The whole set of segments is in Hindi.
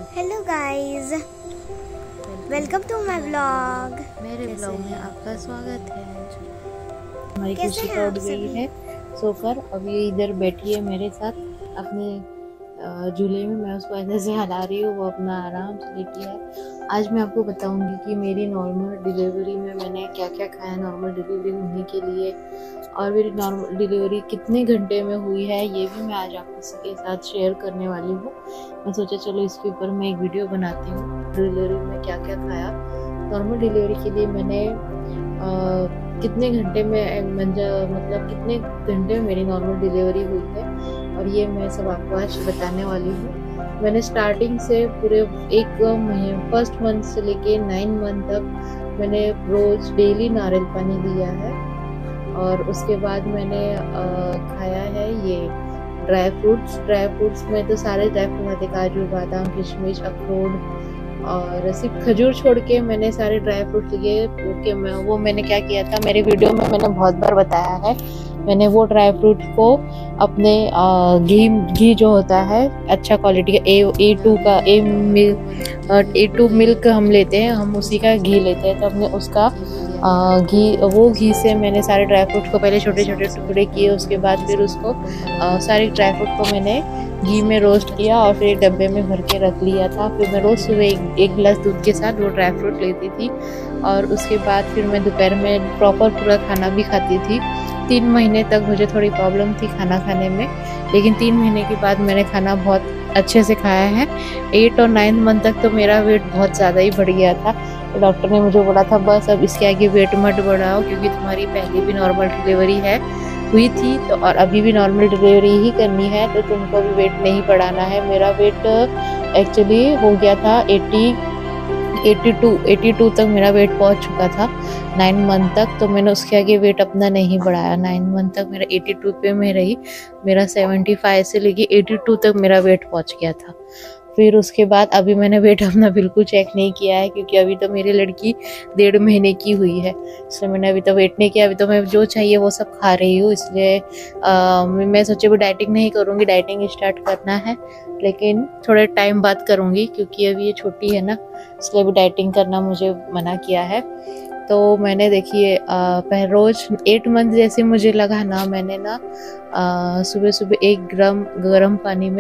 Hello guys, welcome to my vlog. मेरे व्लॉग में आपका स्वागत है। हमारी कैसे खुशी हैं तो आप उठ गई सभी? है सोकर। अब ये इधर बैठी है मेरे साथ अपने झूले में। मैं उसको ऐसे से हिला रही हूँ, वो अपना आराम से लेटी है। आज मैं आपको बताऊंगी कि मेरी नॉर्मल डिलीवरी में मैंने क्या क्या खाया नॉर्मल डिलीवरी होने के लिए, और मेरी नॉर्मल डिलीवरी कितने घंटे में हुई है ये भी मैं आज आपके के साथ शेयर करने वाली हूँ। मैं सोचा चलो इसके ऊपर मैं एक वीडियो बनाती हूँ डिलीवरी में क्या क्या खाया। नॉर्मल डिलीवरी के लिए मैंने कितने घंटे में मतलब कितने घंटे में मेरी नॉर्मल डिलीवरी हुई है, और ये मैं सब आपको आज बताने वाली हूँ। मैंने स्टार्टिंग से पूरे एक महीने फर्स्ट मंथ से लेके 9 मंथ तक मैंने रोज डेली नारियल पानी लिया है। और उसके बाद मैंने खाया है ये ड्राई फ्रूट्स में तो सारे ड्राई फ्रूट आते, काजू बादाम किशमिश अखरोट, और सिर्फ खजूर छोड़ के मैंने सारे ड्राई फ्रूट लिए। क्योंकि वो मैंने क्या किया था, मेरे वीडियो में मैंने बहुत बार बताया है। मैंने वो ड्राई फ्रूट को अपने घी जो होता है अच्छा क्वालिटी का A2 मिल्क हम लेते हैं, हम उसी का घी लेते हैं। तो हमने उसका घी से मैंने सारे ड्राई फ्रूट को पहले छोटे छोटे टुकड़े किए। उसके बाद फिर उसको सारे ड्राई फ्रूट को मैंने घी में रोस्ट किया और फिर एक डब्बे में भर के रख लिया था। फिर मैं रोज सुबह एक गिलास दूध के साथ वो ड्राई फ्रूट लेती थी, और उसके बाद फिर मैं दोपहर में प्रॉपर पूरा खाना भी खाती थी। 3 महीने तक मुझे थोड़ी प्रॉब्लम थी खाना खाने में, लेकिन 3 महीने के बाद मैंने खाना बहुत अच्छे से खाया है। 8 और 9 मंथ तक तो मेरा वेट बहुत ज़्यादा ही बढ़ गया था। तो डॉक्टर ने मुझे बोला था बस अब इसके आगे वेट मत बढ़ाओ, क्योंकि तुम्हारी पहले भी नॉर्मल डिलीवरी हुई थी तो और अभी भी नॉर्मल डिलीवरी ही करनी है, तो तुमको भी वेट नहीं बढ़ाना है। मेरा वेट एक्चुअली हो गया था 82 तक मेरा वेट पहुंच चुका था 9 मंथ तक। तो मैंने उसके आगे वेट अपना नहीं बढ़ाया। 9 मंथ तक मेरा 82 पे में रही। मेरा 75 से लेके 82 तक मेरा वेट पहुंच गया था। फिर उसके बाद अभी मैंने वेट अपना बिल्कुल चेक नहीं किया है, क्योंकि अभी तो मेरी लड़की 1.5 महीने की हुई है, इसलिए मैंने अभी तो वेट नहीं किया। अभी तो मैं जो चाहिए वो सब खा रही हूँ, इसलिए मैं सोचे भी डाइटिंग नहीं करूँगी। डाइटिंग स्टार्ट करना है लेकिन थोड़े टाइम बाद करूँगी, क्योंकि अभी ये छोटी है ना, इसलिए अभी डाइटिंग करना मुझे मना किया है। तो मैंने देखिए रोज 8 मंथ जैसे मुझे लगा ना, मैंने ना सुबह सुबह 1 ग्राम गर्म पानी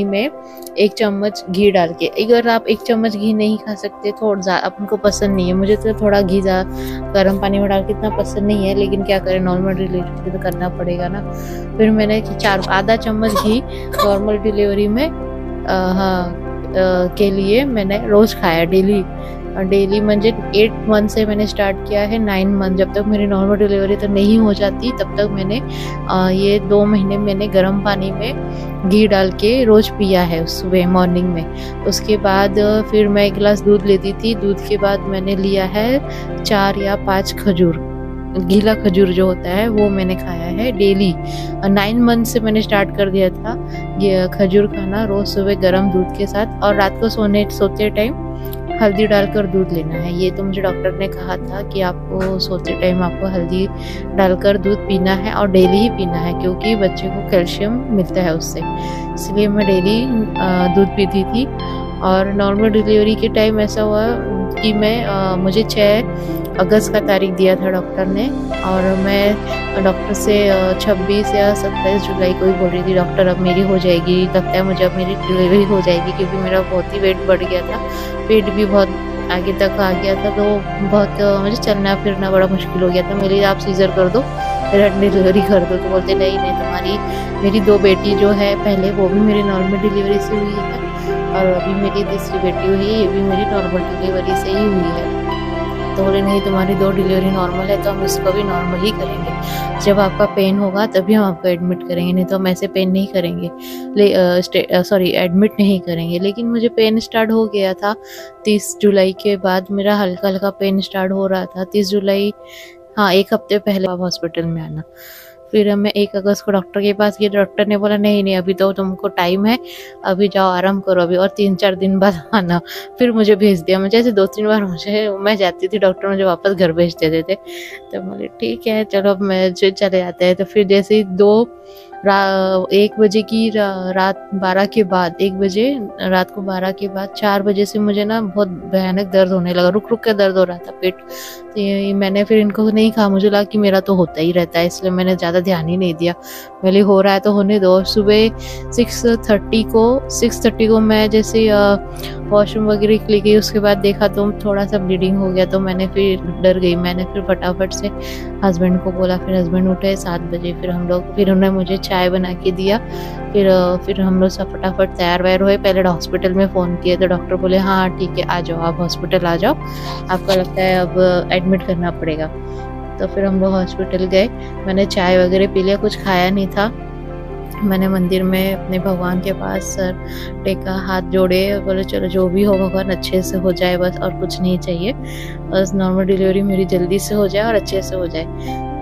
में 1 चम्मच घी डाल के, अगर आप 1 चम्मच घी नहीं खा सकते, थोड़ा आपको पसंद नहीं है, मुझे तो थोड़ा घी गर्म पानी में डाल के इतना पसंद नहीं है, लेकिन क्या करें नॉर्मल डिलीवरी तो करना पड़ेगा ना। फिर मैंने आधा चम्मच घी नॉर्मल डिलीवरी में के लिए मैंने रोज खाया डेली म्हणजे 8 मंथ से मैंने स्टार्ट किया है। 9 मंथ जब तक मेरी नॉर्मल डिलीवरी तो नहीं हो जाती तब तक मैंने ये 2 महीने मैंने गर्म पानी में घी डाल के रोज पिया है सुबह मॉर्निंग में। उसके बाद फिर मैं 1 गिलास दूध लेती थी। दूध के बाद मैंने लिया है 4 या 5 खजूर, गीला खजूर जो होता है वो मैंने खाया है डेली। 9 मंथ से मैंने स्टार्ट कर दिया था ये खजूर खाना रोज सुबह गर्म दूध के साथ, और रात को सोते टाइम हल्दी डालकर दूध लेना है। ये तो मुझे डॉक्टर ने कहा था कि आपको सोते टाइम आपको हल्दी डालकर दूध पीना है, और डेली ही पीना है, क्योंकि बच्चे को कैल्शियम मिलता है उससे। इसलिए मैं डेली दूध पीती थी। और नॉर्मल डिलीवरी के टाइम ऐसा हुआ कि मुझे 6 अगस्त का तारीख दिया था डॉक्टर ने, और मैं डॉक्टर से 26 या 27 जुलाई को ही बोल रही थी डॉक्टर अब मेरी हो जाएगी, लगता है मुझे अब मेरी डिलीवरी हो जाएगी, क्योंकि मेरा बहुत ही वेट बढ़ गया था, पेट भी बहुत आगे तक आ गया था, तो बहुत मुझे चलना फिरना बड़ा मुश्किल हो गया था। मेरे लिए आप सीजर कर दो, मेरा डिलीवरी कर दो। तो बोलते नहीं मेरी 2 बेटी जो है पहले वो भी मेरी नॉर्मल डिलीवरी से हुई है, और अभी मेरी तीसरी बेटी हुई है, ये भी मेरी नॉर्मल डिलीवरी से ही हुई है। तो बोले नहीं तुम्हारी 2 डिलीवरी नॉर्मल है तो हम इसको भी नॉर्मल ही करेंगे। जब आपका पेन होगा तभी हम आपको एडमिट करेंगे, नहीं तो हम ऐसे पेन नहीं करेंगे, एडमिट नहीं करेंगे। लेकिन मुझे पेन स्टार्ट हो गया था 30 जुलाई के बाद, मेरा हल्का हल्का पेन स्टार्ट हो रहा था 30 जुलाई, हाँ 1 हफ्ते पहले आप हॉस्पिटल में आना। फिर मैं 1 अगस्त को डॉक्टर के पास गई। डॉक्टर ने बोला नहीं अभी तो तुमको टाइम है, अभी जाओ आराम करो अभी, और 3-4 दिन बाद आना। फिर मुझे भेज दिया। मुझे ऐसे 2-3 बार मैं जाती थी, डॉक्टर मुझे वापस घर भेज देते थे। तो बोले ठीक है चलो अब मैं चले जाते हैं। तो फिर जैसे ही 1 बजे की रात 12 के बाद 1 बजे रात को 12 के बाद 4 बजे से मुझे ना बहुत भयानक दर्द होने लगा, रुक रुक के दर्द हो रहा था पेट। तो ये मैंने फिर इनको नहीं कहा, मुझे लगा कि मेरा तो होता ही रहता है, इसलिए मैंने ज़्यादा ध्यान ही नहीं दिया। पहले हो रहा है तो होने दो। सुबह 6:30 को मैं जैसे वॉशरूम वगैरह के लिए गई, उसके बाद देखा तो थोड़ा सा ब्लीडिंग हो गया, तो मैंने फिर डर गई। मैंने फिर फटाफट से हस्बैंड को बोला, फिर हस्बैंड उठे 7 बजे, फिर उन्होंने मुझे चाय बना के दिया। फिर हम लोग सब फटाफट तैयार वैयार हुए। पहले हॉस्पिटल में फ़ोन किया तो डॉक्टर बोले हाँ ठीक है आ जाओ, आप हॉस्पिटल आ जाओ, आपका लगता है अब एडमिट करना पड़ेगा। तो फिर हम लोग हॉस्पिटल गए। मैंने चाय वगैरह पी लिया, कुछ खाया नहीं था। मैंने मंदिर में अपने भगवान के पास सर टेका, हाथ जोड़े, बोले चलो जो भी हो भगवान अच्छे से हो जाए बस, और कुछ नहीं चाहिए, बस नॉर्मल डिलीवरी मेरी जल्दी से हो जाए और अच्छे से हो जाए।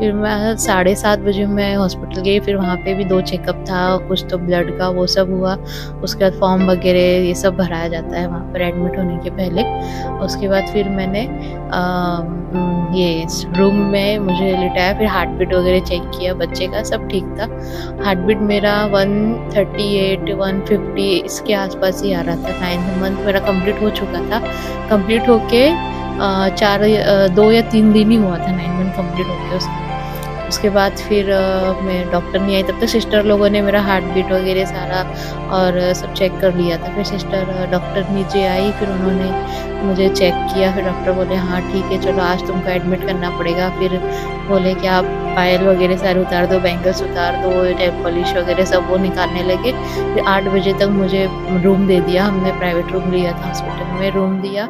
फिर मैं 7:30 बजे मैं हॉस्पिटल गई। फिर वहाँ पे भी 2 चेकअप था, कुछ तो ब्लड का वो सब हुआ। उसके बाद फॉर्म वगैरह ये सब भराया जाता है वहाँ पर एडमिट होने के पहले। उसके बाद फिर मैंने ये रूम में मुझे लिटाया, फिर हार्ट बीट वगैरह चेक किया बच्चे का, सब ठीक था। हार्ट बीट मेरा 138 150 इसके आसपास ही आ रहा था। 9th मंथ मेरा कंप्लीट हो चुका था। कंप्लीट होके 2 या 3 दिन ही हुआ था 9 मंथ कंप्लीट होके। उसके बाद फिर मैं डॉक्टर नहीं आई, तब तक सिस्टर लोगों ने मेरा हार्ट बीट वगैरह सारा और सब चेक कर लिया था। फिर डॉक्टर नीचे आई, फिर उन्होंने मुझे चेक किया। फिर डॉक्टर बोले हाँ ठीक है चलो आज तुमको एडमिट करना पड़ेगा। फिर बोले कि आप पायल वगैरह सारे उतार दो, बैंगल्स उतार दो, नेल पॉलिश वगैरह सब वो निकालने लगे। फिर 8 बजे तक मुझे रूम दे दिया, हमने प्राइवेट रूम लिया था हॉस्पिटल में, रूम दिया।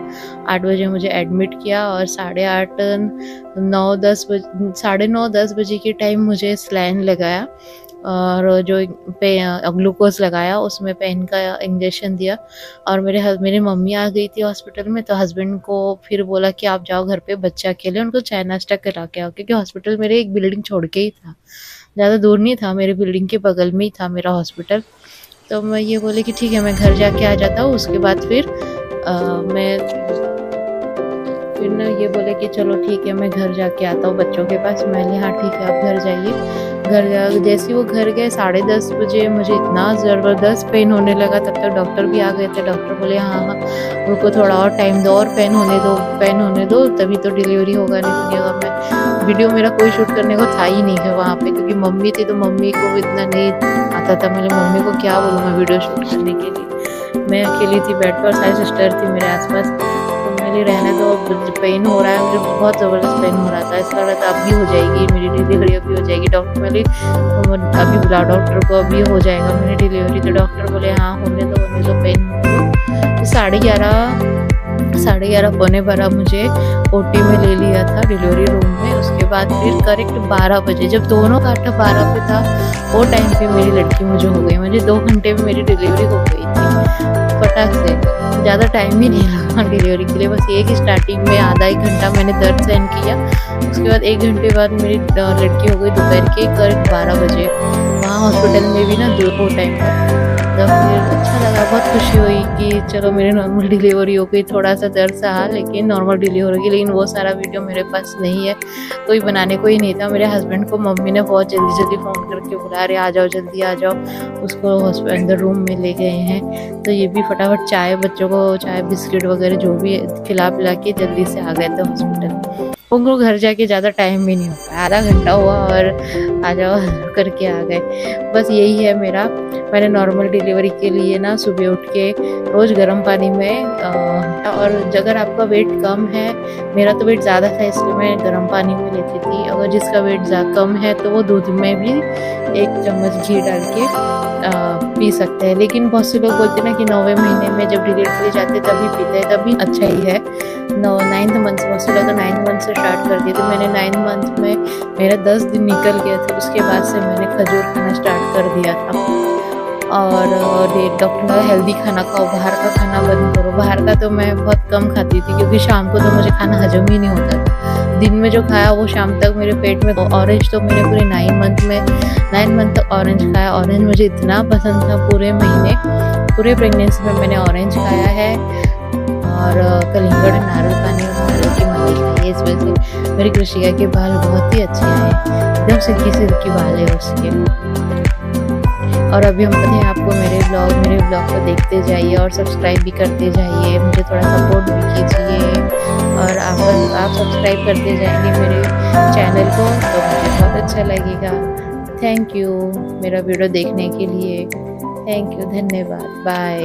8 बजे मुझे एडमिट किया और 9:30 बजे के टाइम मुझे स्लाइन लगाया और जो ग्लूकोज लगाया, उसमें पेन का इंजेक्शन दिया। और मेरी मम्मी आ गई थी हॉस्पिटल में, तो हस्बैंड को फिर बोला कि आप जाओ घर पे बच्चे अकेले, उनको चाय नाश्ता करा के आओ, क्योंकि हॉस्पिटल मेरे एक बिल्डिंग छोड़ के ही था, ज़्यादा दूर नहीं था, मेरे बिल्डिंग के बगल में ही था मेरा हॉस्पिटल। तो मैं ये बोले कि ठीक है मैं घर जाके आ जाता हूँ। उसके बाद फिर ना ये बोले कि चलो ठीक है मैं घर जाके आता हूँ बच्चों के पास। मैंने हाँ ठीक है आप घर जाइए। जैसे वो घर गए 10:30 बजे मुझे इतना ज़बरदस्त पेन होने लगा। तब तक डॉक्टर भी आ गए थे। डॉक्टर बोले हाँ उनको थोड़ा और टाइम दो और पेन होने दो तभी तो डिलीवरी होगा, नहीं तो मैं वीडियो मेरा कोई शूट करने को था ही नहीं है वहाँ पे, क्योंकि मम्मी थी तो मम्मी को इतना नहीं आता था। मेरी मम्मी को क्या बोलूँ मैं वीडियो शूट करने के लिए, मैं अकेली थी बेड पर और सारी सिस्टर थी मेरे आसपास। रहने दो, पेन हो रहा है मुझे, बहुत ज़बरदस्त पेन हो रहा था। ऐसा लग रहा था अभी हो जाएगी मेरी डिलीवरी, अभी हो जाएगी। डॉक्टर बोले अभी बुलाओ डॉक्टर को, अभी हो जाएगा मेरी डिलीवरी। तो डॉक्टर बोले हाँ होने दो पेन। 11:30 पौने 12 मुझे ओटी में ले लिया था डिलीवरी रूम में। उसके बाद फिर करेक्ट 12 बजे जब दोनों का 12 पे था, वो टाइम पे मेरी लड़की मुझे हो गई। मुझे 2 घंटे में मेरी डिलीवरी हो गई थी फटाक से, ज़्यादा टाइम ही नहीं लगा डिलीवरी के लिए। बस एक ही स्टार्टिंग में आधा 1 घंटा मैंने दर्द सहन किया। उसके बाद 1 घंटे बाद मेरी लड़की हो गई दोपहर के करीब 12 बजे। वहाँ हॉस्पिटल में भी ना वो टाइम पर तब फिर अच्छा लगा, बहुत खुशी हुई कि चलो मेरी नॉर्मल डिलीवरी हो गई। थोड़ा सा दर्द सहा लेकिन नॉर्मल डिलीवरी हो गई। लेकिन वो सारा वीडियो मेरे पास नहीं है, कोई बनाने को ही नहीं था। मेरे हस्बैंड को मम्मी ने बहुत जल्दी फ़ोन करके बुला रहे आ जाओ जल्दी आ जाओ। उसको अंदर रूम में ले गए हैं। तो ये भी फटाफट चाय, बच्चों को चाय बिस्किट वगैरह जो भी खिला पिला के जल्दी से आ गए थे हॉस्पिटल। उनको घर जाके ज़्यादा टाइम भी नहीं होता, आधा घंटा हुआ और आ जाओ करके आ गए। बस यही है मेरा। मैंने नॉर्मल डिलीवरी के लिए ना सुबह उठ के रोज़ गर्म पानी में और अगर आपका वेट कम है, मेरा तो वेट ज़्यादा था इसलिए मैं गर्म पानी में लेती थी। अगर जिसका वेट कम है तो वो दूध में भी 1 चम्मच घी डाल के पी सकते हैं। लेकिन बहुत से लोग बोलते हैं ना कि 9वें महीने में जब डिलीवरी के लिए जाते तभी पीते हैं, तभी अच्छा ही है। 9th मंथ से, बहुत से लोग 9th मंथ से स्टार्ट कर दिए। तो मैंने 9th मंथ में मेरा 10 दिन निकल गया था। उसके बाद से मैंने खजूर खाना स्टार्ट कर दिया था। और डॉक्टर ने हेल्दी खाना खाओ, बाहर का खाना बंद करो। बाहर का तो मैं बहुत कम खाती थी क्योंकि शाम को तो मुझे खाना हजम ही नहीं होता था। दिन में जो खाया वो शाम तक मेरे पेट में। ऑरेंज तो मैंने पूरे 9 मंथ तक ऑरेंज खाया। ऑरेंज मुझे इतना पसंद था, पूरे महीने पूरे प्रेगनेंसी में मैंने ऑरेंज खाया है। और कलिंगड़, नारियल पानी और नारियल की मलाई खाई है। इस वजह से मेरी कृषिका के बाल बहुत ही अच्छे आए, एकदम सिल्की बाल है उसके। और अभी हम बताते हैं आपको मेरे ब्लॉग को देखते जाइए और सब्सक्राइब भी करते जाइए, मुझे थोड़ा सपोर्ट भी कीजिए। और आप सब्सक्राइब करते जाएंगे मेरे चैनल को तो मुझे बहुत अच्छा लगेगा। थैंक यू मेरा वीडियो देखने के लिए, थैंक यू, धन्यवाद, बाय।